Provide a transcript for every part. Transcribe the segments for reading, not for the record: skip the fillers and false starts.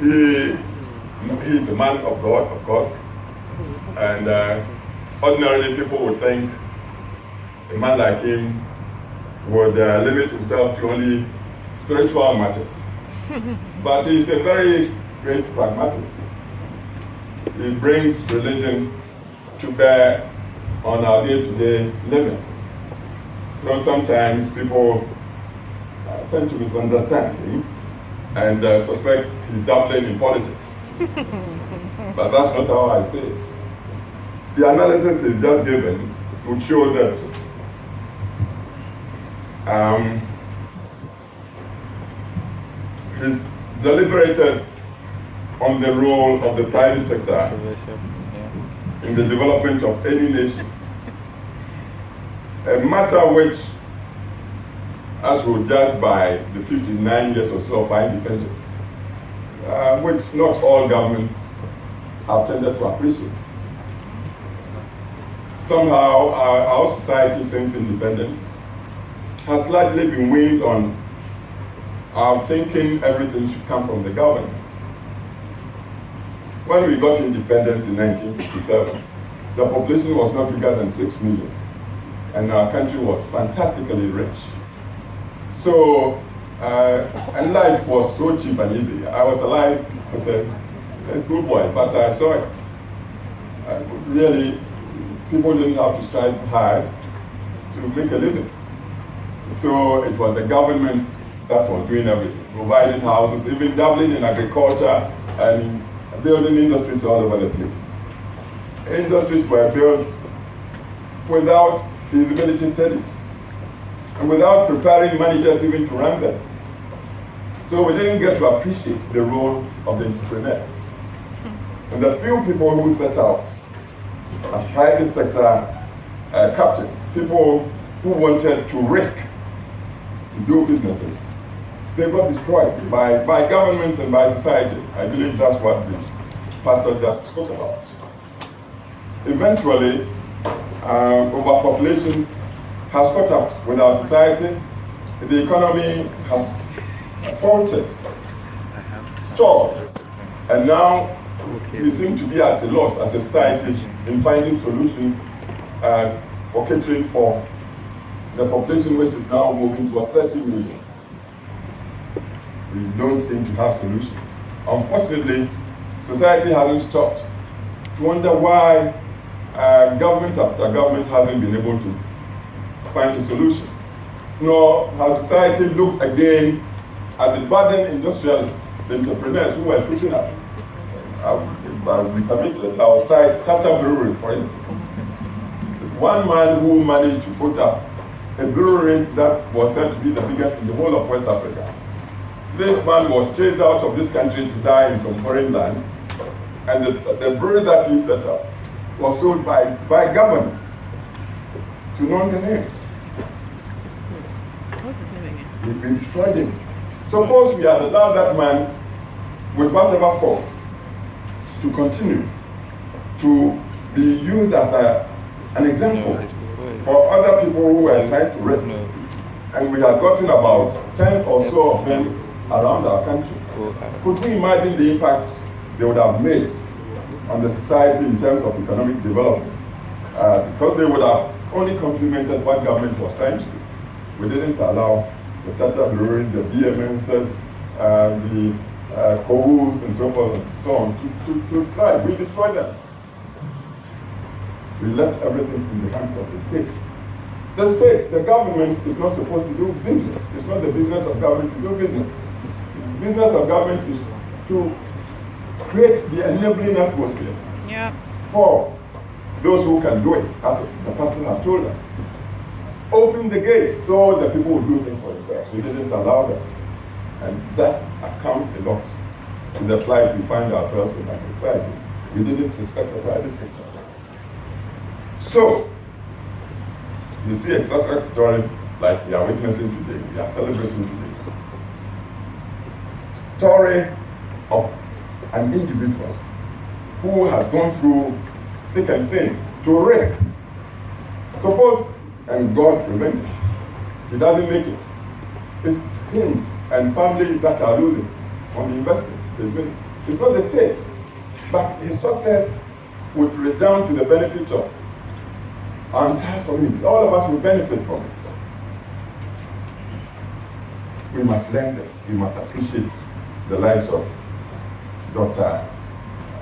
He's a man of God, of course, and ordinarily people would think a man like him would limit himself to only spiritual matters. But he's a very great pragmatist. He brings religion to bear on our day-to-day living. So sometimes people tend to misunderstand him and suspect he's dabbling in politics. But that's not how I see it. The analysis is just given would show that he's deliberated on the role of the private sector in the development of any nation. A matter which, as we judge by the 59 years or so of our independence, which not all governments have tended to appreciate. Somehow, our society since independence has largely been weaned on our thinking everything should come from the government. When we got independence in 1957, the population was not bigger than 6 million, and our country was fantastically rich. So, and life was so cheap and easy. I was alive as a schoolboy, but I saw it. Really, people didn't have to strive hard to make a living. So it was the government that was doing everything, providing houses, even dabbling in agriculture and building industries all over the place. Industries were built without feasibility studies and without preparing managers even to run them. So we didn't get to appreciate the role of the entrepreneur. And the few people who set out as private sector captains, people who wanted to risk to do businesses, they got destroyed by governments and by society. I believe that's what the pastor just spoke about. Eventually, overpopulation has caught up with our society. The economy has faltered, stalled, and now we seem to be at a loss as a society in finding solutions for catering for the population, which is now moving towards 30 million. We don't seem to have solutions. Unfortunately, society hasn't stopped to wonder why government after government hasn't been able to find a solution. Nor has society looked again at the budding industrialists, the entrepreneurs who were shooting up. We permitted outside Tata Brewery, for instance. One man who managed to put up a brewery that was said to be the biggest in the whole of West Africa. This man was chased out of this country to die in some foreign land, and the brewery that he set up was sold by government to non-Ghanaians. What's his name again? We destroyed him. Suppose we had allowed that man, with whatever fault, to continue to be used as an example for other people who were trying to risk. And we had gotten about 10 or so of them around our country. Could we imagine the impact they would have made on the society in terms of economic development? Because they would have only complemented what government was trying to do. We didn't allow the Tata breweries, the BMSs, the Kohus and so forth and so on to thrive. We destroyed them. We left everything in the hands of the states. The state, the government is not supposed to do business. It's not the business of government to do business. The business of government is to create the enabling atmosphere for those who can do it, as the pastor has told us. Open the gates so the people will do things for themselves. We didn't allow that. And that accounts a lot to the plight we find ourselves in as a society. We didn't respect the private sector. So, you see a success story like we are witnessing today, we are celebrating today. Story of an individual who has gone through thick and thin to risk. Suppose, and God prevents it, he doesn't make it. It's him and family that are losing on the investments they made. It's not the state. But his success would redound to the benefit of our entire community. All of us will benefit from it. We must learn this. We must appreciate the lives of Dr.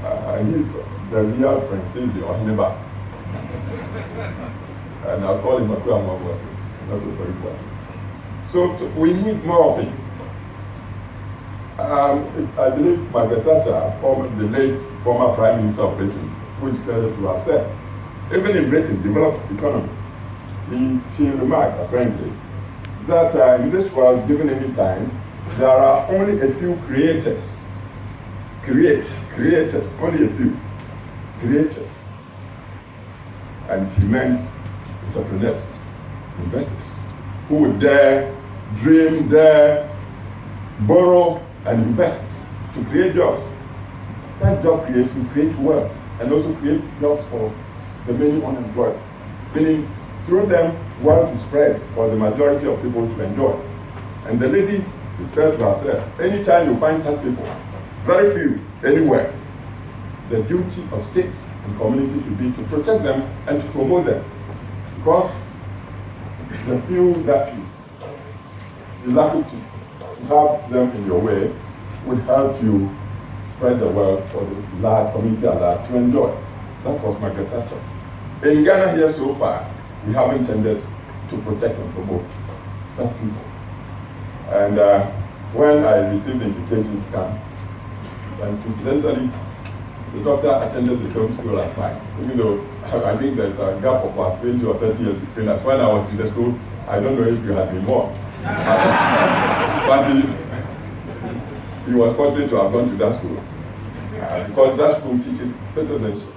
And he's the real prince, he's the Ohineba. And I'll call him Akua Mwabwatu, not Oferibwatu. So we need more of him. I believe Margaret Thatcher, the late former Prime Minister of Britain, who is credited to have said, even in Britain, developed economy, she remarked apparently that in this world, given any time, there are only a few creators. Creators, only a few creators. And she meant entrepreneurs, investors, who would dare dream, dare borrow and invest to create jobs. Such job creation create wealth and also create jobs for the many unemployed. Meaning, through them, wealth is spread for the majority of people to enjoy. And the lady is said to have said, anytime you find such people, very few, anywhere, the duty of state and community should be to protect them and to promote them. Because the few that you're lucky to have them in your way would help you spread the wealth for the large community at large to enjoy. That was Margaret Thatcher. In Ghana here so far, we haven't tended to protect and promote such people. And when I received the invitation to come, and coincidentally, the doctor attended the same school as mine. Even though I think there's a gap of about 20 or 30 years between us. When I was in the school, I don't know if you had been more. But he was fortunate to have gone to that school. Because that school teaches citizenship.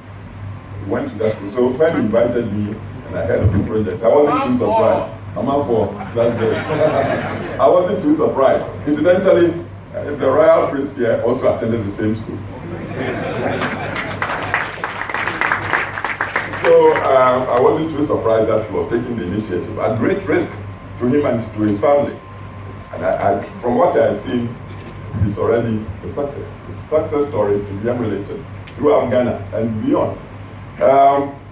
He went to that school. So when he invited me and I heard of the project, I wasn't too surprised. I'm out for that's great. I wasn't too surprised. Incidentally, the royal prince here also attended the same school. So I wasn't too surprised that he was taking the initiative at great risk to him and to his family. And from what I have seen, it's already a success. It's a success story to be emulated throughout Ghana and beyond.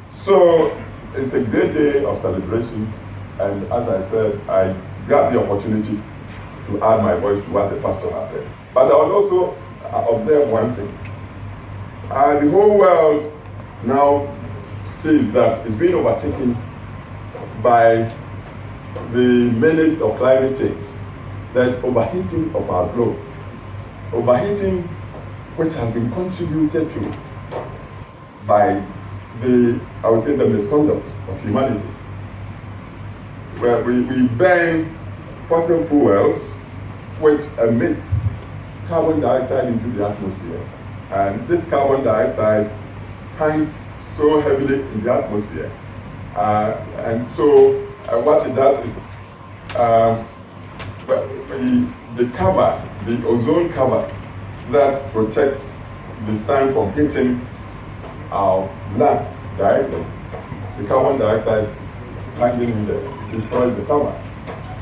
So it's a great day of celebration. And as I said, I grabbed the opportunity to add my voice to what the pastor has said. But I would also observe one thing. The whole world now sees that it's being overtaken by the menace of climate change. There is overheating of our globe. Overheating which has been contributed to by the misconduct of humanity. Where we burn fossil fuels which emits carbon dioxide into the atmosphere. And this carbon dioxide hangs so heavily in the atmosphere. And so what it does is the ozone cover that protects the sun from hitting our lungs directly, the carbon dioxide hanging in there destroys the cover.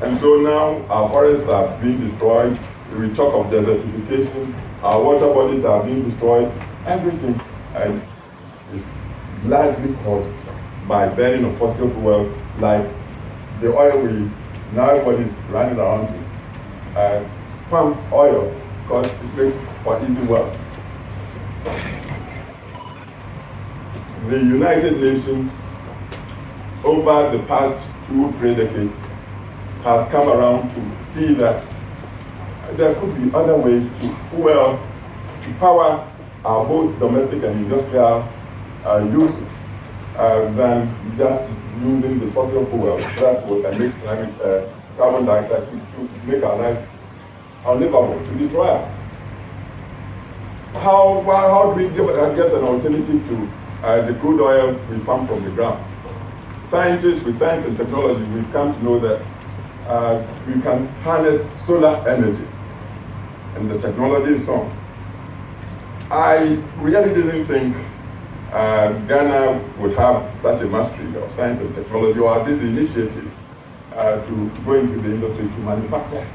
And so now our forests are being destroyed. We talk of desertification. Our water bodies are being destroyed. Everything and is largely caused by burning of fossil fuel, like the oil now everybody's running around to pump oil because it makes for easy wealth. The United Nations, over the past 2-3 decades, has come around to see that there could be other ways to power our both domestic and industrial uses than just using the fossil fuels that will emit carbon dioxide to make our lives unlivable, to destroy us. How do we get an alternative to the crude oil we pump from the ground? Scientists, with science and technology, we've come to know that we can harness solar energy, and the technology is on. I really didn't think Ghana would have such a mastery of science and technology, or at least the initiative to go into the industry to manufacture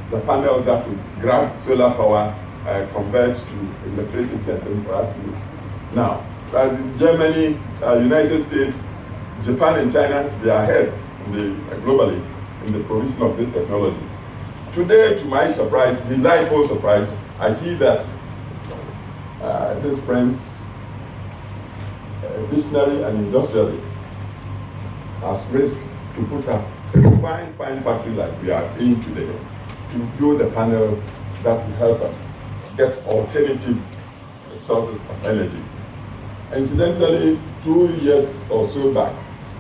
the panel that will grab solar power, convert to electricity and things for us to use. Now, Germany, United States, Japan and China, they are ahead globally in the provision of this technology. Today, to my surprise, delightful surprise, I see that this prince, visionary and industrialist, has risked to put up a fine factory like we are in today to do the panels that will help us get alternative sources of energy. Incidentally, 2 years or so back,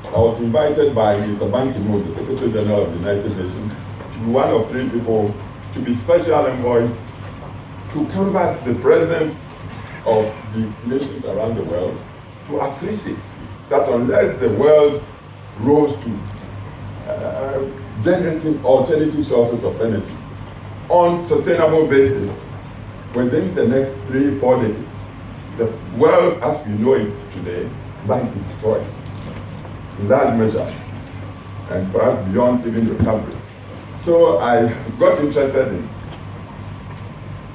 I was invited by Mr. Ban Ki-moon, the Secretary General of the United Nations, to be one of 3 people to be special envoys to canvass the presidents of the nations around the world to appreciate that unless the world rose to generating alternative sources of energy on sustainable basis within the next 3-4 decades, the world as we know it today might be destroyed in large measure and perhaps beyond even recovery. So I got interested in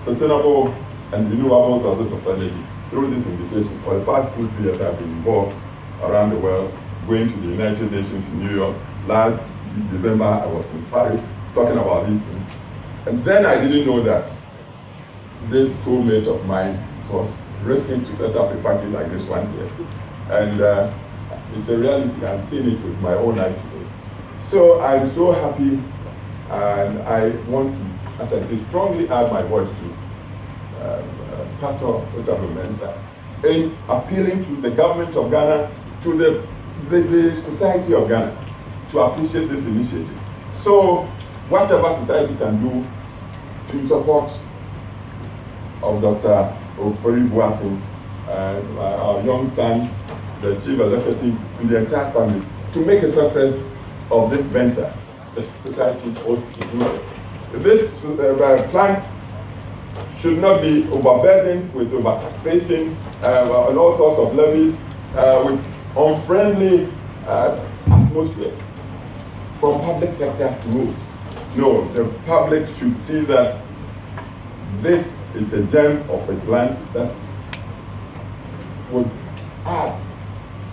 sustainable and renewable sources of energy through this invitation. For the past 2-3 years, I've been involved around the world, going to the United Nations in New York. Last December, I was in Paris talking about these things. And then I didn't know that this schoolmate of mine was risking to set up a factory like this one here. And it's a reality. I'm seeing it with my own eyes today. So I'm so happy, and I want to, as I say, strongly add my voice to Pastor Otabil Mensa in appealing to the government of Ghana, to the society of Ghana, to appreciate this initiative. So whatever society can do in support of Dr. Ofori Boateng, our young son, the chief executive, and the entire family, to make a success of this venture, the society owes to do it. This plant should not be overburdened with overtaxation and all sorts of levies, with unfriendly atmosphere from public sector rules. No, the public should see that this is a gem of a plant that would add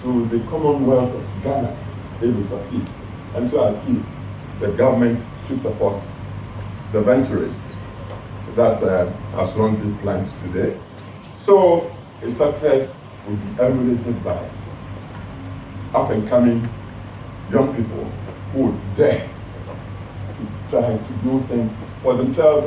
to the commonwealth of Ghana if it succeeds. And so I appeal, the government should support the venturists that has long been planned today. So a success will be emulated by up-and-coming young people who would dare to try to do things for themselves